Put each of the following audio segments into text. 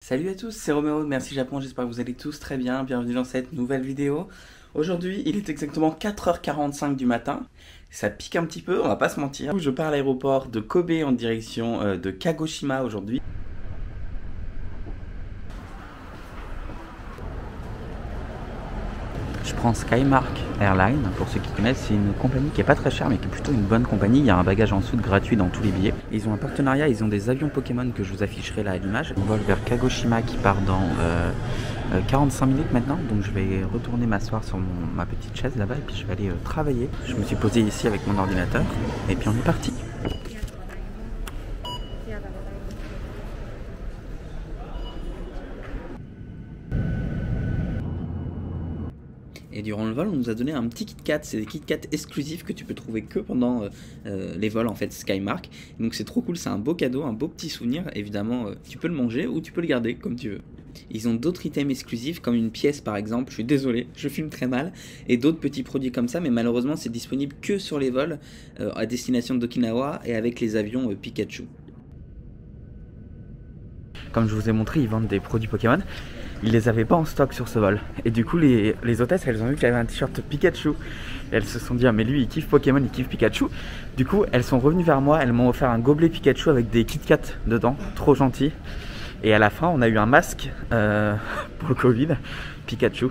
Salut à tous, c'est Roméo de Merci Japon, j'espère que vous allez tous très bien, bienvenue dans cette nouvelle vidéo. Aujourd'hui, il est exactement 4h45 du matin, ça pique un petit peu, on va pas se mentir. Je pars à l'aéroport de Kobe en direction de Kagoshima aujourd'hui. Je prends Skymark Airlines, pour ceux qui connaissent, c'est une compagnie qui est pas très chère mais qui est plutôt une bonne compagnie. Il y a un bagage en soute gratuit dans tous les billets. Ils ont un partenariat, ils ont des avions Pokémon que je vous afficherai là à l'image. On vole vers Kagoshima qui part dans 45 minutes maintenant. Donc je vais retourner m'asseoir sur ma petite chaise là-bas et puis je vais aller travailler. Je me suis posé ici avec mon ordinateur et puis on est parti. Et durant le vol, on nous a donné un petit Kit Kat. C'est des Kit Kat exclusifs que tu peux trouver que pendant les vols en fait Skymark. Donc c'est trop cool, c'est un beau cadeau, un beau petit souvenir. Évidemment, tu peux le manger ou tu peux le garder comme tu veux. Ils ont d'autres items exclusifs comme une pièce par exemple. Je suis désolé, je filme très mal. Et d'autres petits produits comme ça, mais malheureusement c'est disponible que sur les vols à destination d'Okinawa et avec les avions Pikachu. Comme je vous ai montré, ils vendent des produits Pokémon. Ils les avaient pas en stock sur ce vol. Et du coup, les hôtesses, elles ont vu que j'avais un t-shirt Pikachu. Et elles se sont dit, ah mais lui, il kiffe Pokémon, il kiffe Pikachu. Du coup, elles sont revenues vers moi. Elles m'ont offert un gobelet Pikachu avec des Kit Kat dedans. Trop gentil. Et à la fin, on a eu un masque pour le Covid, Pikachu.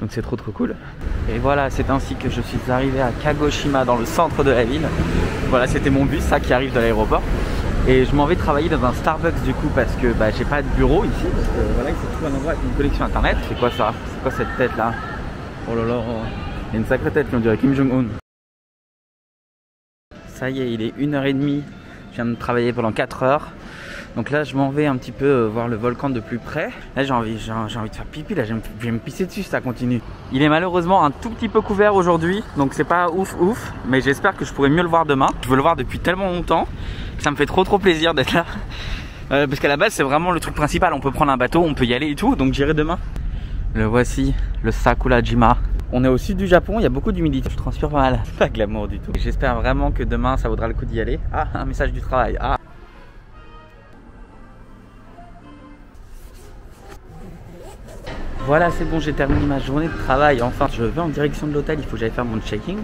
Donc c'est trop cool. Et voilà, c'est ainsi que je suis arrivé à Kagoshima, dans le centre de la ville. Voilà, c'était mon bus, ça, qui arrive de l'aéroport. Et je m'en vais travailler dans un Starbucks du coup parce que j'ai pas de bureau ici. Parce que voilà, il faut trouver un endroit avec une connexion internet. C'est quoi ça? C'est quoi cette tête là? Oh là là, il y a une sacrée tête qui on dirait Kim Jong-un. Ça y est, il est 1h30. Je viens de travailler pendant 4 heures. Donc là je m'en vais un petit peu voir le volcan de plus près. Là j'ai envie de faire pipi, là je vais me pisser dessus si ça continue. Il est malheureusement un tout petit peu couvert aujourd'hui, donc c'est pas ouf, mais j'espère que je pourrai mieux le voir demain. Je veux le voir depuis tellement longtemps que ça me fait trop plaisir d'être là. Parce qu'à la base c'est vraiment le truc principal, on peut prendre un bateau, on peut y aller et tout, donc j'irai demain. Le voici, le Sakurajima. On est au sud du Japon, il y a beaucoup d'humidité, je transpire pas mal. C'est pas glamour du tout. J'espère vraiment que demain ça vaudra le coup d'y aller. Ah, un message du travail, ah. Voilà, c'est bon, j'ai terminé ma journée de travail. Enfin, je vais en direction de l'hôtel, il faut que j'aille faire mon check-in.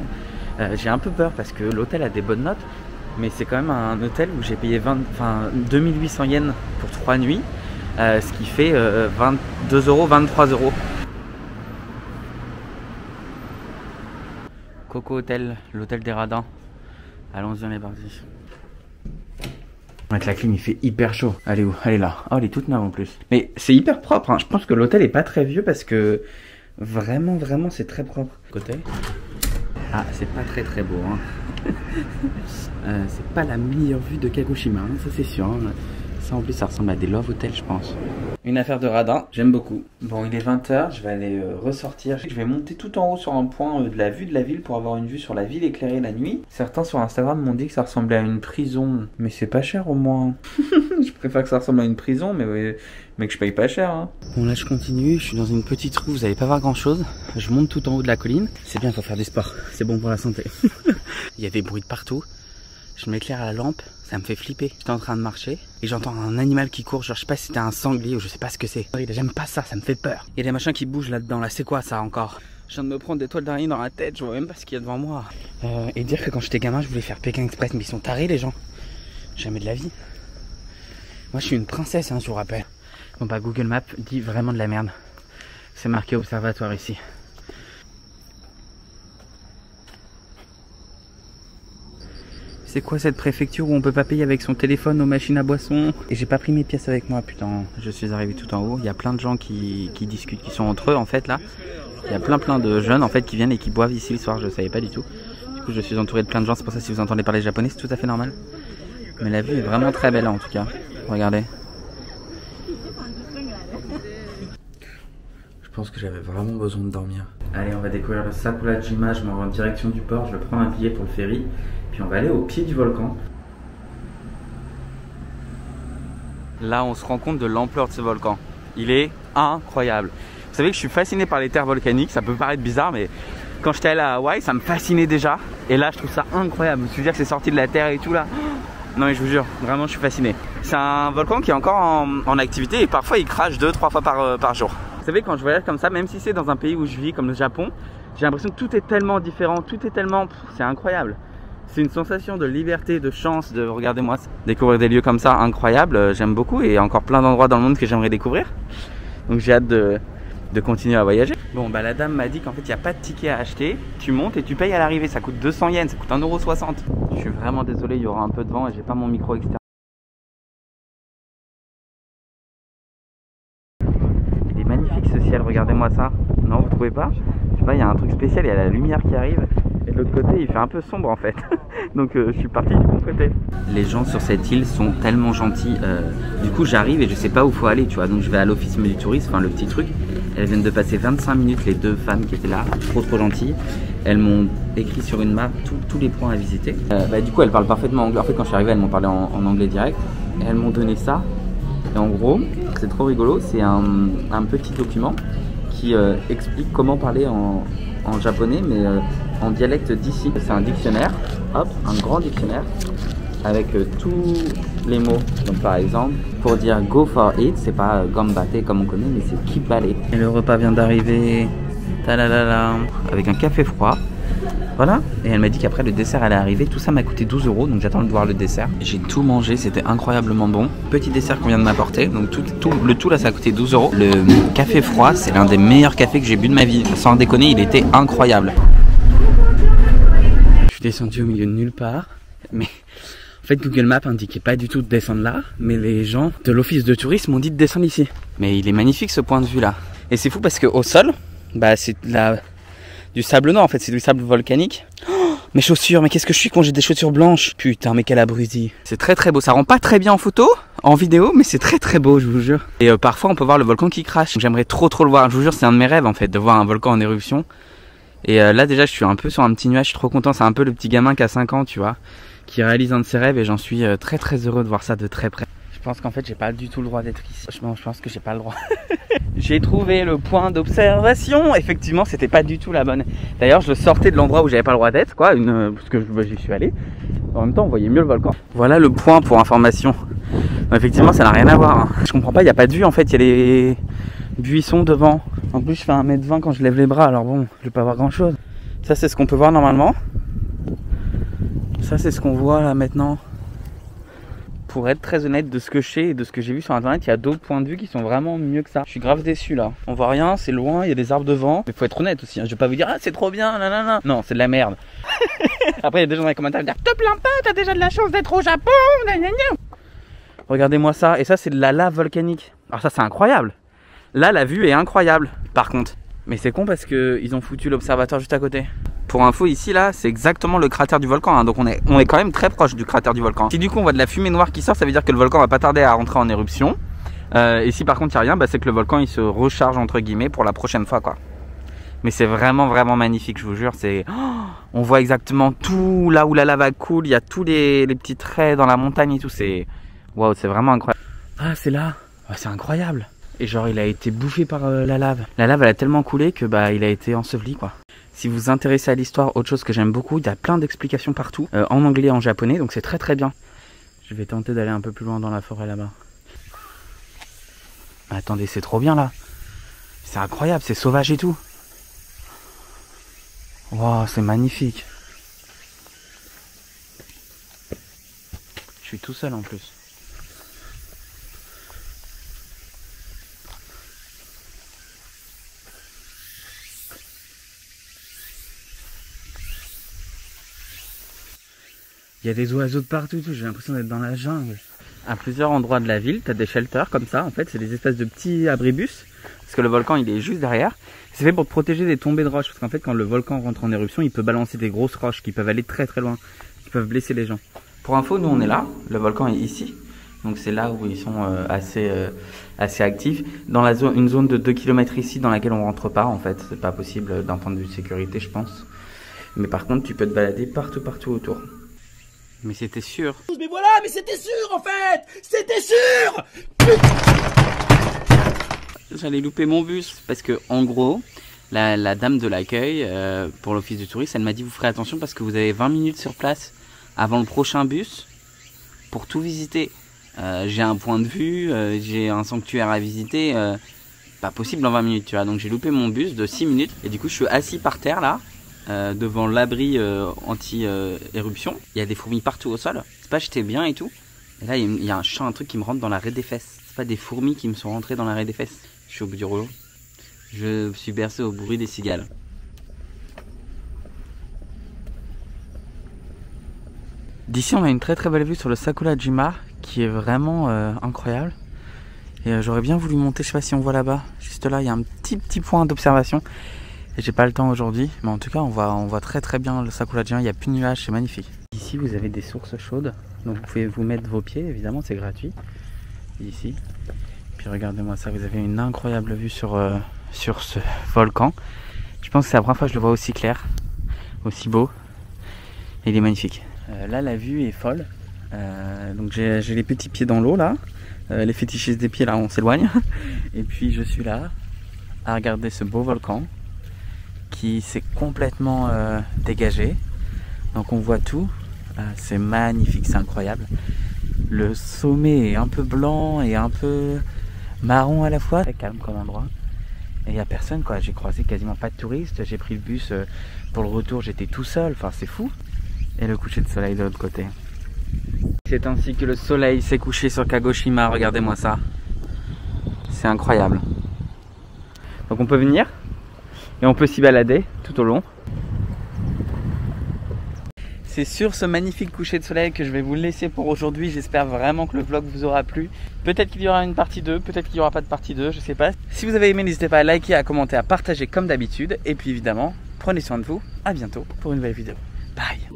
J'ai un peu peur parce que l'hôtel a des bonnes notes, mais c'est quand même un hôtel où j'ai payé 2800 yens pour 3 nuits, ce qui fait 22 €, 23 €. Coco Hotel, l'hôtel des radins. Allons-y, on est parti. Avec la clim il fait hyper chaud. Elle est où? Elle est là. Oh, elle est toute neuve en plus. Mais c'est hyper propre hein. Je pense que l'hôtel est pas très vieux parce que vraiment c'est très propre. Côté. Ah, c'est pas très beau hein. C'est pas la meilleure vue de Kagoshima hein, ça c'est sûr hein. Ça en plus ça ressemble à des love hotels je pense. Une affaire de radin, j'aime beaucoup. Bon, il est 20 h, je vais aller ressortir. Je vais monter tout en haut sur un point de la vue de la ville pour avoir une vue sur la ville éclairée la nuit. Certains sur Instagram m'ont dit que ça ressemblait à une prison. Mais c'est pas cher au moins. Je préfère que ça ressemble à une prison, mais que je paye pas cher. Hein. Bon là je continue, je suis dans une petite rue, vous allez pas voir grand chose. Je monte tout en haut de la colline. C'est bien, faut faire du sport, c'est bon pour la santé. Il y a des bruits de partout. Je m'éclaire à la lampe, ça me fait flipper. J'étais en train de marcher et j'entends un animal qui court, genre je sais pas si c'était un sanglier ou je sais pas ce que c'est. J'aime pas ça, ça me fait peur. Il y a des machins qui bougent là-dedans, là c'est quoi ça encore? Je viens de me prendre des toiles d'araignée dans la tête, je vois même pas ce qu'il y a devant moi. Et dire que quand j'étais gamin je voulais faire Pékin Express, mais ils sont tarés les gens. Jamais de la vie. Moi je suis une princesse hein, je vous rappelle. Bon bah Google Maps dit vraiment de la merde. C'est marqué observatoire ici. C'est quoi cette préfecture où on peut pas payer avec son téléphone aux machines à boissons? Et j'ai pas pris mes pièces avec moi, putain. Je suis arrivé tout en haut. Il y a plein de gens qui discutent, qui sont entre eux en fait là. Il y a plein de jeunes en fait qui viennent et qui boivent ici le soir. Je savais pas du tout. Du coup je suis entouré de plein de gens. C'est pour ça si vous entendez parler japonais c'est tout à fait normal. Mais la vue est vraiment très belle en tout cas. Regardez. Je pense que j'avais vraiment besoin de dormir. Allez, on va découvrir le Sakurajima. Je m'en vais en direction du port. Je vais prendre un billet pour le ferry. Puis on va aller au pied du volcan. Là, on se rend compte de l'ampleur de ce volcan. Il est incroyable. Vous savez que je suis fasciné par les terres volcaniques. Ça peut paraître bizarre, mais quand j'étais allé à Hawaï, ça me fascinait déjà. Et là, je trouve ça incroyable. Je me suis dit que c'est sorti de la terre et tout là. Non mais je vous jure, vraiment je suis fasciné. C'est un volcan qui est encore en activité et parfois il crache 2-3 fois par jour. Vous savez, quand je voyage comme ça, même si c'est dans un pays où je vis comme le Japon, j'ai l'impression que tout est tellement différent, tout est tellement... C'est incroyable. C'est une sensation de liberté, de chance, de, regardez-moi, découvrir des lieux comme ça, incroyable. J'aime beaucoup et il y a encore plein d'endroits dans le monde que j'aimerais découvrir. Donc j'ai hâte de continuer à voyager. Bon bah la dame m'a dit qu'en fait il n'y a pas de ticket à acheter. Tu montes et tu payes à l'arrivée, ça coûte 200 yens, ça coûte 1,60 €. Je suis vraiment désolé, il y aura un peu de vent et j'ai pas mon micro externe. Il est magnifique ce ciel, regardez-moi ça. Non, vous trouvez pas? Je sais pas, il y a un truc spécial, il y a la lumière qui arrive. Et de l'autre côté il fait un peu sombre en fait. Donc je suis parti du bon côté. Les gens sur cette île sont tellement gentils. Du coup j'arrive et je sais pas où faut aller, tu vois. Donc je vais à l'office du tourisme, enfin le petit truc. Elles viennent de passer 25 minutes, les deux femmes qui étaient là, trop gentilles. Elles m'ont écrit sur une map tous les points à visiter. Du coup elles parlent parfaitement anglais. En fait quand je suis arrivé elles m'ont parlé en anglais direct. Et elles m'ont donné ça. Et en gros c'est trop rigolo, c'est un petit document qui explique comment parler en japonais mais en dialecte d'ici. C'est un dictionnaire, hop, un grand dictionnaire avec tous les mots. Donc par exemple, pour dire go for it, c'est pas gambate comme on connaît, mais c'est kibale. Et le repas vient d'arriver, avec un café froid. Voilà, et elle m'a dit qu'après le dessert allait arriver. Tout ça m'a coûté 12 €, donc j'attends de voir le dessert. J'ai tout mangé, c'était incroyablement bon. Petit dessert qu'on vient de m'apporter, donc le tout là ça a coûté 12 €. Le café froid, c'est l'un des meilleurs cafés que j'ai bu de ma vie. Sans déconner, il était incroyable. Je suis descendu au milieu de nulle part, mais en fait Google Maps indiquait pas du tout de descendre là, mais les gens de l'office de tourisme m'ont dit de descendre ici. Mais il est magnifique ce point de vue là. Et c'est fou parce que au sol, bah c'est du sable noir en fait, c'est du sable volcanique. Oh, mes chaussures, mais qu'est-ce que je suis quand j'ai des chaussures blanches? Putain, mais quel abruti. C'est très beau, ça rend pas très bien en photo, en vidéo, mais c'est très beau, je vous jure. Et parfois on peut voir le volcan qui crache. J'aimerais trop le voir, je vous jure, c'est un de mes rêves en fait, de voir un volcan en éruption. Et là déjà je suis un peu sur un petit nuage, je suis trop content, c'est un peu le petit gamin qui a 5 ans, tu vois, qui réalise un de ses rêves et j'en suis très heureux de voir ça de très près. Je pense qu'en fait j'ai pas du tout le droit d'être ici. Je pense que j'ai pas le droit. J'ai trouvé le point d'observation. Effectivement c'était pas du tout la bonne. D'ailleurs je sortais de l'endroit où j'avais pas le droit d'être, quoi, parce que j'y suis allé. En même temps on voyait mieux le volcan. Voilà le point pour information. Non, effectivement ça n'a rien à voir, hein. Je comprends pas, il n'y a pas de vue en fait, il y a les buissons devant. En plus je fais 1,20 m quand je lève les bras, alors bon je vais pas voir grand chose. Ça c'est ce qu'on peut voir normalement. Ça c'est ce qu'on voit là maintenant. Pour être très honnête, de ce que je sais et de ce que j'ai vu sur internet, il y a d'autres points de vue qui sont vraiment mieux que ça. Je suis grave déçu là. On voit rien, c'est loin, il y a des arbres devant. Mais faut être honnête aussi, hein. Je vais pas vous dire ah c'est trop bien, nanana. Non, c'est de la merde. Après il y a des gens dans les commentaires qui disent te plains pas, t'as déjà de la chance d'être au Japon, nanana. Regardez-moi ça, et ça c'est de la lave volcanique. Alors ça c'est incroyable. Là la vue est incroyable par contre. Mais c'est con parce que ils ont foutu l'observatoire juste à côté. Pour info ici là c'est exactement le cratère du volcan, hein. Donc on est quand même très proche du cratère du volcan. Si du coup on voit de la fumée noire qui sort, ça veut dire que le volcan va pas tarder à rentrer en éruption. Et si par contre il n'y a rien, bah, c'est que le volcan il se recharge entre guillemets pour la prochaine fois quoi. Mais c'est vraiment magnifique, je vous jure. C'est on voit exactement tout là où la lave coule, il y a tous les petits traits dans la montagne et tout. C'est waouh, c'est vraiment incroyable. Ah c'est là, oh, c'est incroyable. Et genre il a été bouffé par la lave. La lave elle a tellement coulé que bah il a été enseveli quoi. Si vous vous intéressez à l'histoire, autre chose que j'aime beaucoup, il y a plein d'explications partout, en anglais et en japonais, donc c'est très bien. Je vais tenter d'aller un peu plus loin dans la forêt là-bas. Attendez, c'est trop bien là. C'est incroyable, c'est sauvage et tout. Wow, c'est magnifique. Je suis tout seul en plus. Il y a des oiseaux de partout, j'ai l'impression d'être dans la jungle. À plusieurs endroits de la ville, tu as des shelters comme ça, en fait, c'est des espèces de petits abribus, parce que le volcan il est juste derrière. C'est fait pour te protéger des tombées de roches, parce qu'en fait quand le volcan rentre en éruption, il peut balancer des grosses roches qui peuvent aller très loin, qui peuvent blesser les gens. Pour info, nous on est là, le volcan est ici, donc c'est là où ils sont assez actifs. Dans la zone, une zone de 2 km ici, dans laquelle on rentre pas en fait, c'est pas possible d'un point de vue de sécurité je pense. Mais par contre tu peux te balader partout autour. Mais c'était sûr. Mais voilà, mais c'était sûr en fait. C'était sûr. J'allais louper mon bus. Parce que en gros, la dame de l'accueil pour l'office du tourisme, elle m'a dit vous ferez attention parce que vous avez 20 minutes sur place avant le prochain bus. pour tout visiter. J'ai un point de vue, j'ai un sanctuaire à visiter, pas possible en 20 minutes, tu vois. Donc j'ai loupé mon bus de 6 minutes et du coup je suis assis par terre là, devant l'abri anti-éruption. Il y a des fourmis partout au sol, c'est pas j'étais bien et tout. Et là il y a un truc qui me rentre dans la raie des fesses. C'est pas des fourmis qui me sont rentrées dans la raie des fesses. Je suis au bout du rouleau. Je suis bercé au bruit des cigales. D'ici on a une très très belle vue sur le Sakurajima qui est vraiment incroyable. Et j'aurais bien voulu monter, je sais pas si on voit là-bas, juste là il y a un petit point d'observation. Et j'ai pas le temps aujourd'hui, mais en tout cas on voit très très bien le Sakurajima, il n'y a plus de nuages, c'est magnifique. Ici vous avez des sources chaudes, donc vous pouvez vous mettre vos pieds, évidemment c'est gratuit. Ici, puis regardez-moi ça, vous avez une incroyable vue sur ce volcan. Je pense que c'est la première fois que je le vois aussi clair, aussi beau, et il est magnifique. Là la vue est folle, donc j'ai les petits pieds dans l'eau là, les fétichistes des pieds là on s'éloigne, et puis je suis là à regarder ce beau volcan qui s'est complètement dégagé, donc on voit tout, c'est magnifique, c'est incroyable. Le sommet est un peu blanc et un peu marron à la fois, très calme comme endroit. Et il n'y a personne quoi, j'ai croisé quasiment pas de touristes, j'ai pris le bus pour le retour, j'étais tout seul, enfin c'est fou. Et le coucher de soleil de l'autre côté. C'est ainsi que le soleil s'est couché sur Kagoshima, regardez-moi ça. C'est incroyable. Donc on peut venir et on peut s'y balader tout au long. C'est sur ce magnifique coucher de soleil que je vais vous laisser pour aujourd'hui. J'espère vraiment que le vlog vous aura plu. Peut-être qu'il y aura une partie 2, peut-être qu'il n'y aura pas de partie 2, je sais pas. Si vous avez aimé, n'hésitez pas à liker, à commenter, à partager comme d'habitude. Et puis évidemment, prenez soin de vous. À bientôt pour une nouvelle vidéo. Bye.